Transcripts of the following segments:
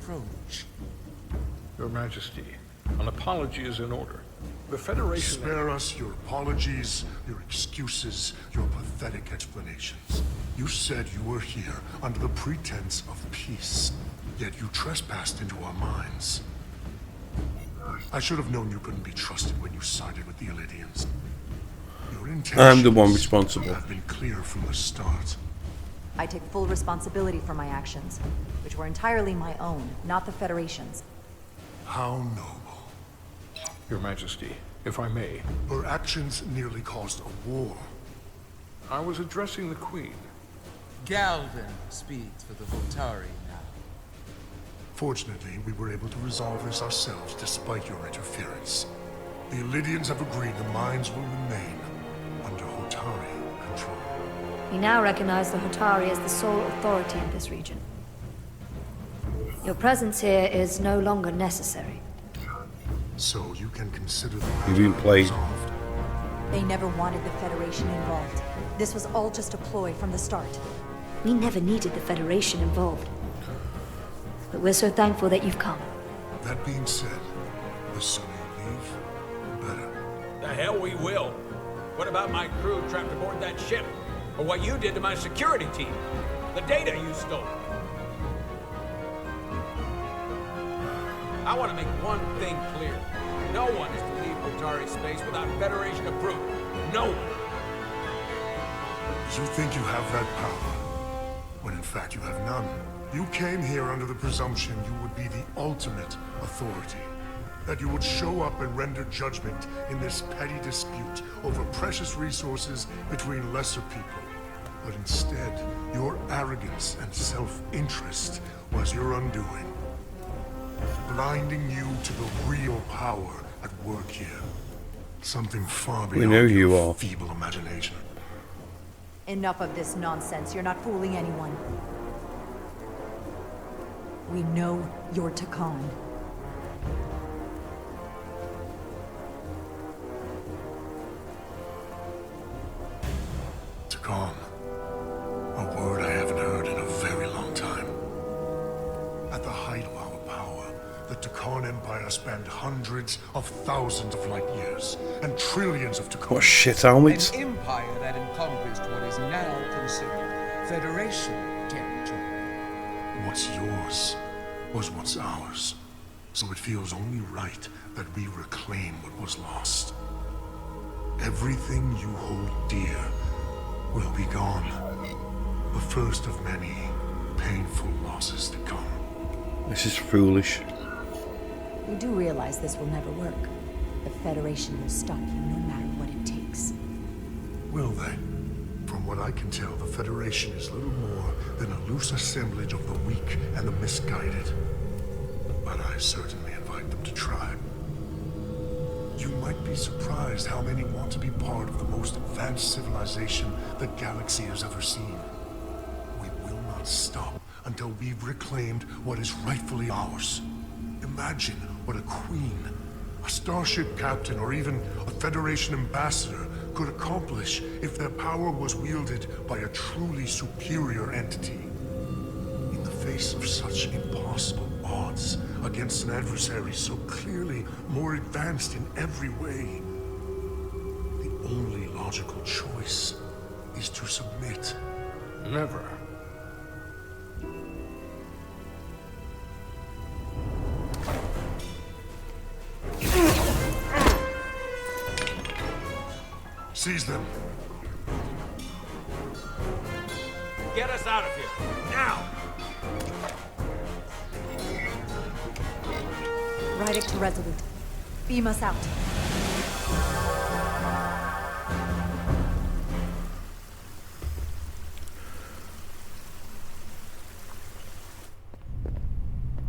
approach. Your Majesty, an apology is in order. The Federation... Spare us your apologies, your excuses, your pathetic explanations. You said you were here under the pretense of peace, yet you trespassed into our minds. I should have known you couldn't be trusted when you sided with the Illidians. Your intentions I'm the one responsible. have been clear from the start. I take full responsibility for my actions, which were entirely my own, not the Federation's. How noble. Your Majesty, if I may. Her actions nearly caused a war. I was addressing the Queen. Galvin speaks for the Voltari now. Fortunately, we were able to resolve this ourselves despite your interference. The Illidians have agreed the mines will remain under Hotari control. We now recognize the Hotari as the sole authority in this region. Your presence here is no longer necessary. So you can consider the You've been played. resolved. They never wanted the Federation involved. This was all just a ploy from the start. We never needed the Federation involved. But we're so thankful that you've come. That being said, the sooner you leave, the better. The hell we will. What about my crew trapped aboard that ship? Or what you did to my security team? The data you stole? I want to make one thing clear. No one is to leave Hotari space without Federation approval. No one. You think you have that power, when in fact you have none. You came here under the presumption you would be the ultimate authority. That you would show up and render judgment in this petty dispute over precious resources between lesser people. But instead, your arrogance and self-interest was your undoing. Blinding you to the real power at work here. Something far beyond know who you your are. feeble imagination. Enough of this nonsense. You're not fooling anyone. We know you're Takan. Takan. A word I haven't heard in a very long time. At the height of our power, the Takan Empire spanned hundreds of thousands of light years and trillions of Takan. What shit helmets? An empire that encompassed what is now considered Federation territory. What's yours was what's ours. So it feels only right that we reclaim what was lost. Everything you hold dear will be gone. The first of many painful losses to come. This is foolish. You do realize this will never work. The Federation will stop you no matter what it takes. Will they? From what I can tell, the Federation is little more than a loose assemblage of the weak and the misguided. But I certainly invite them to try. You might be surprised how many want to be part of the most advanced civilization the galaxy has ever seen. We will not stop until we've reclaimed what is rightfully ours. Imagine what a queen, a starship captain, or even a Federation ambassador could accomplish if their power was wielded by a truly superior entity. In the face of such impossible odds against an adversary so clearly more advanced in every way, the only logical choice is to submit. Never. Seize them. Get us out of here. Now! Ride it to Resolute. Beam us out.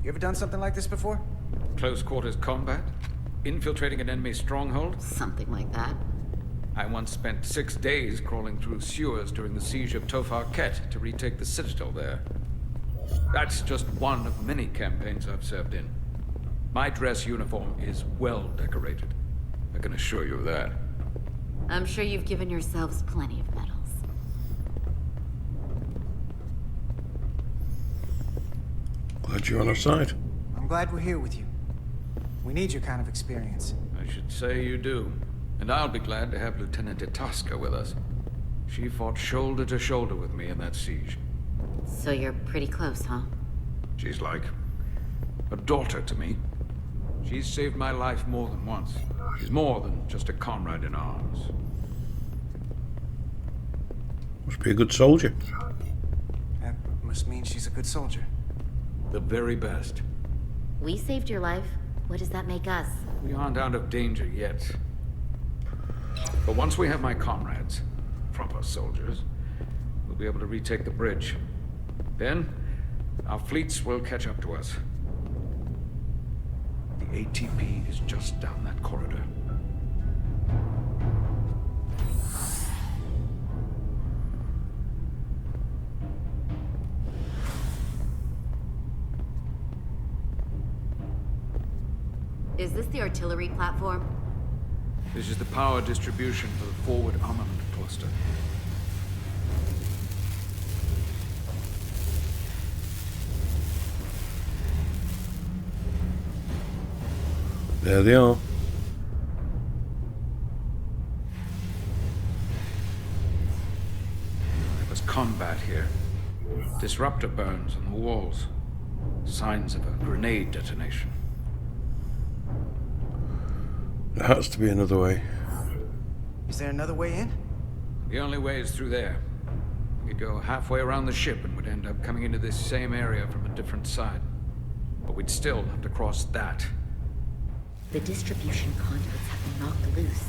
You ever done something like this before? Close quarters combat? Infiltrating an enemy stronghold? Something like that. I once spent 6 days crawling through sewers during the siege of Tofar Ket to retake the citadel there. That's just one of many campaigns I've served in. My dress uniform is well decorated. I can assure you of that. I'm sure you've given yourselves plenty of medals. Glad you're on our side. I'm glad we're here with you. We need your kind of experience. I should say you do. And I'll be glad to have Lieutenant Itasca with us. She fought shoulder to shoulder with me in that siege. So you're pretty close, huh? She's like a daughter to me. She's saved my life more than once. She's more than just a comrade in arms. Must be a good soldier. That must mean she's a good soldier. The very best. We saved your life. What does that make us? We aren't out of danger yet. But once we have my comrades, proper soldiers, we'll be able to retake the bridge. Then, our fleets will catch up to us. The ATP is just down that corridor. Is this the artillery platform? This is the power distribution for the forward armament cluster. There they are. There was combat here. Disruptor burns on the walls. Signs of a grenade detonation. There has to be another way. Is there another way in? The only way is through there. We could go halfway around the ship and would end up coming into this same area from a different side. But we'd still have to cross that. The distribution conduits have been knocked loose.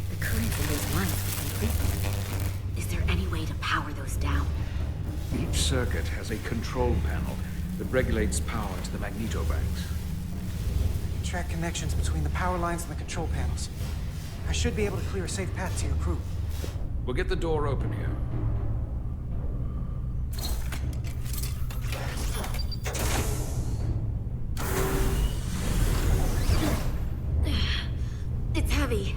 The current in those lines was completely. Is there any way to power those down? Each circuit has a control panel that regulates power to the magnetobanks. Track connections between the power lines and the control panels. I should be able to clear a safe path to your crew. We'll get the door open here. It's heavy.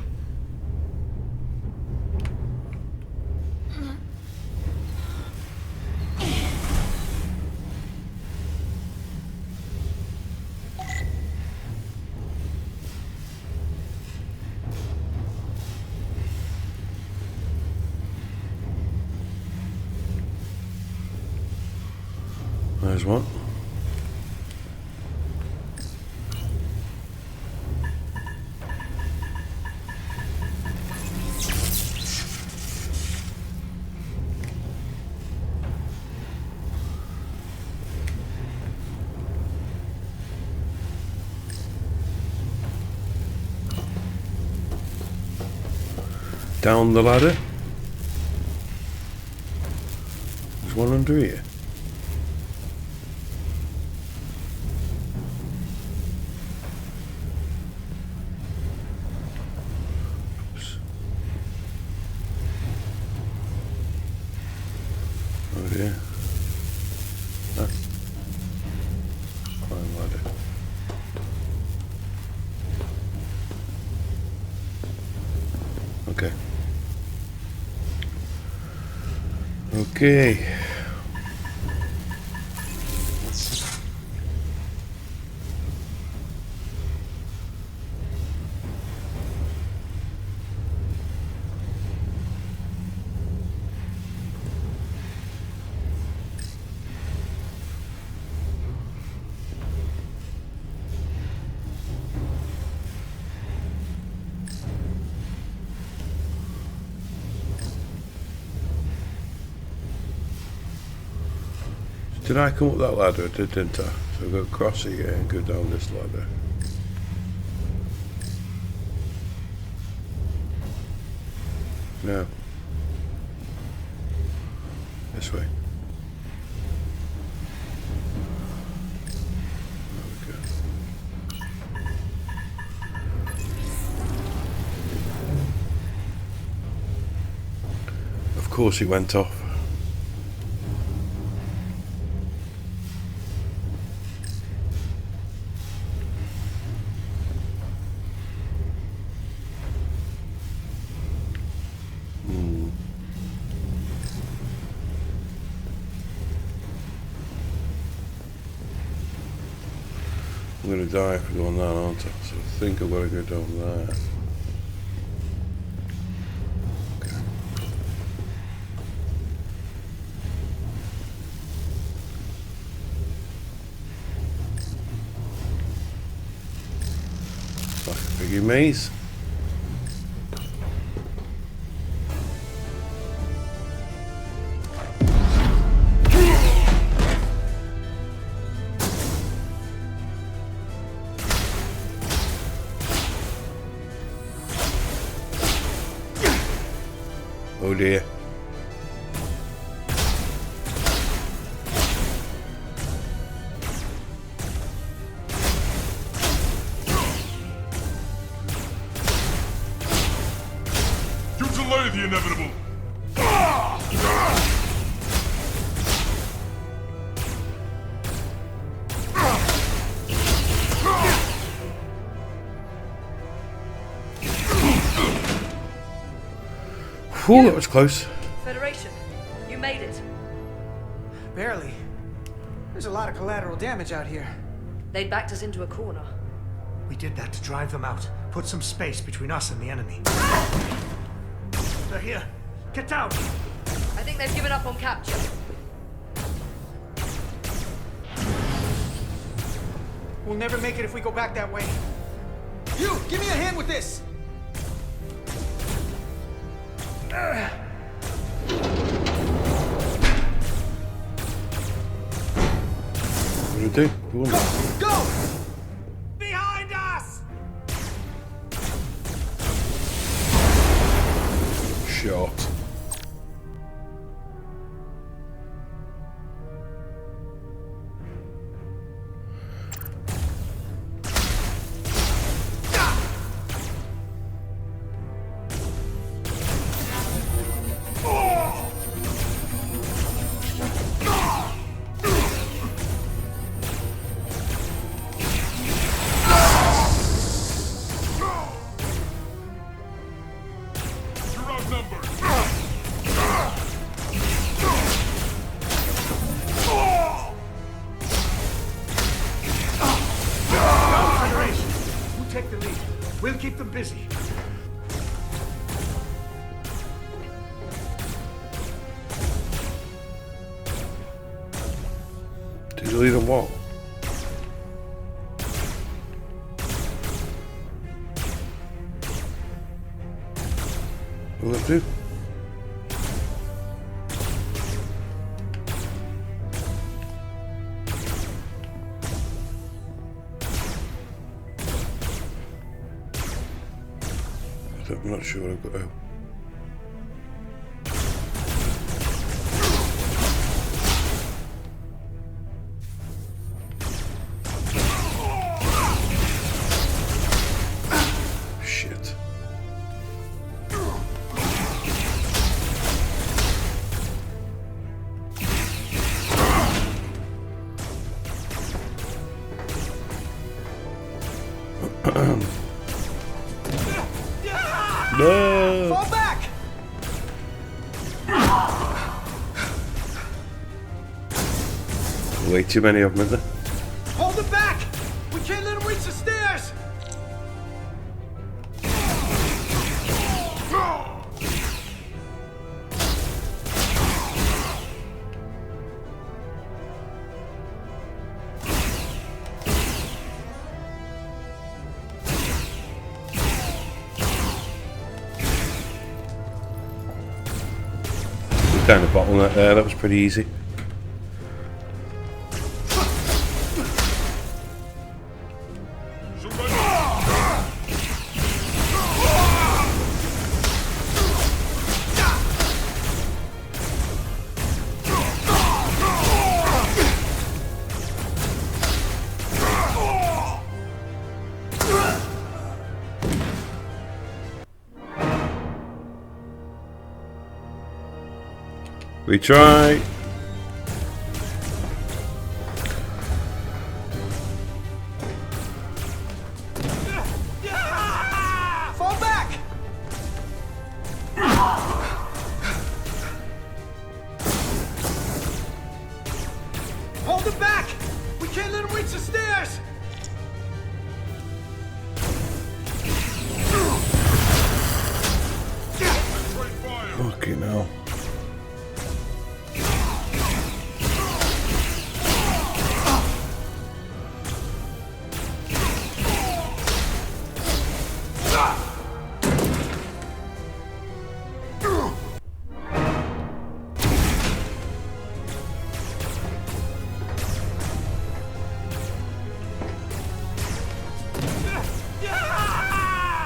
There's one. Down the ladder. There's one under here. Oops. Oh dear. Ah. Climb ladder. Okay. Okay. Did I come up that ladder? I did, didn't I? So I've got to cross here and go down this ladder. No. This way. There we go. Of course he went off. I'm gonna die if I go on that, aren't I? So I think I've got to go down there. Okay. It's like a biggie maze. Oh dear. You delay the inevitable! Whew, that was close. Federation, you made it. Barely. There's a lot of collateral damage out here. They'd backed us into a corner. We did that to drive them out. Put some space between us and the enemy. They're here. Get down! I think they've given up on capture. We'll never make it if we go back that way. You, give me a hand with this! What do you do? Go on. Go! Behind us! Shot. Take the lead. We'll keep them busy. Did you lead them what? Will it do? I'm not sure what I've got to. Shit. No! Fall back! Way too many of them, isn't there? Hold them back! We can't let them reach the stairs! Down the bottleneck there, that was pretty easy. We try. Fall back! Hold them back! We can't let them reach the stairs! Fucking hell.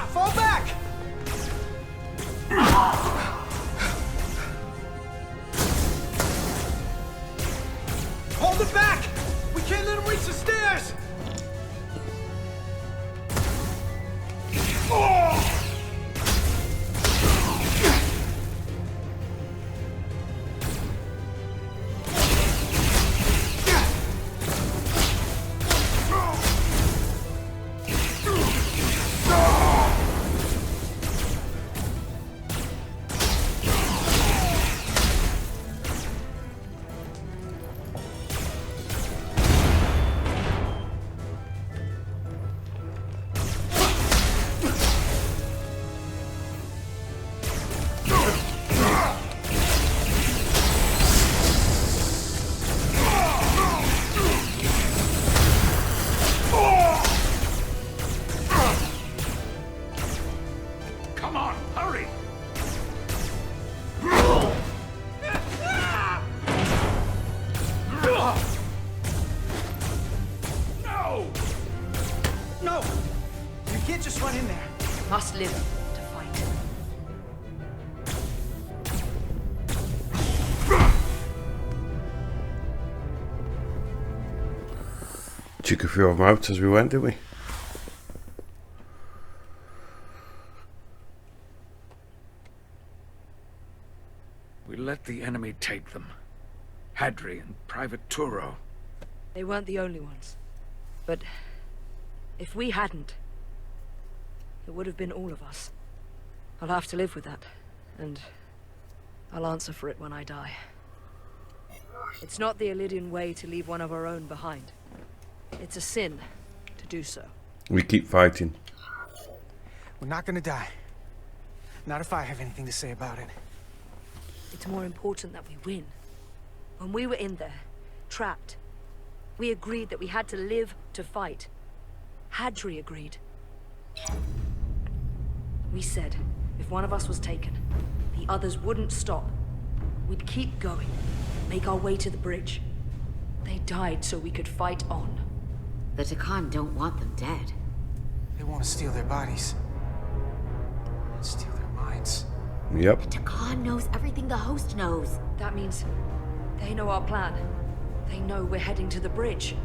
Fall back! Hold it back! We can't let him reach the stairs! Come on, hurry! No! No! You can't just run in there. Must live to fight. Took a few of them out as we went, didn't we? We let the enemy take them. Hadri and Private Turo. They weren't the only ones. But if we hadn't, it would have been all of us. I'll have to live with that, and I'll answer for it when I die. It's not the Illidian way to leave one of our own behind. It's a sin to do so. We keep fighting. We're not gonna die. Not if I have anything to say about it. It's more important that we win. When we were in there, trapped, we agreed that we had to live to fight. Hadri agreed. We said, if one of us was taken, the others wouldn't stop. We'd keep going, make our way to the bridge. They died so we could fight on. The Takan don't want them dead. They want to steal their bodies. And steal their minds. Yep. The Takan knows everything the host knows. That means they know our plan. They know we're heading to the bridge.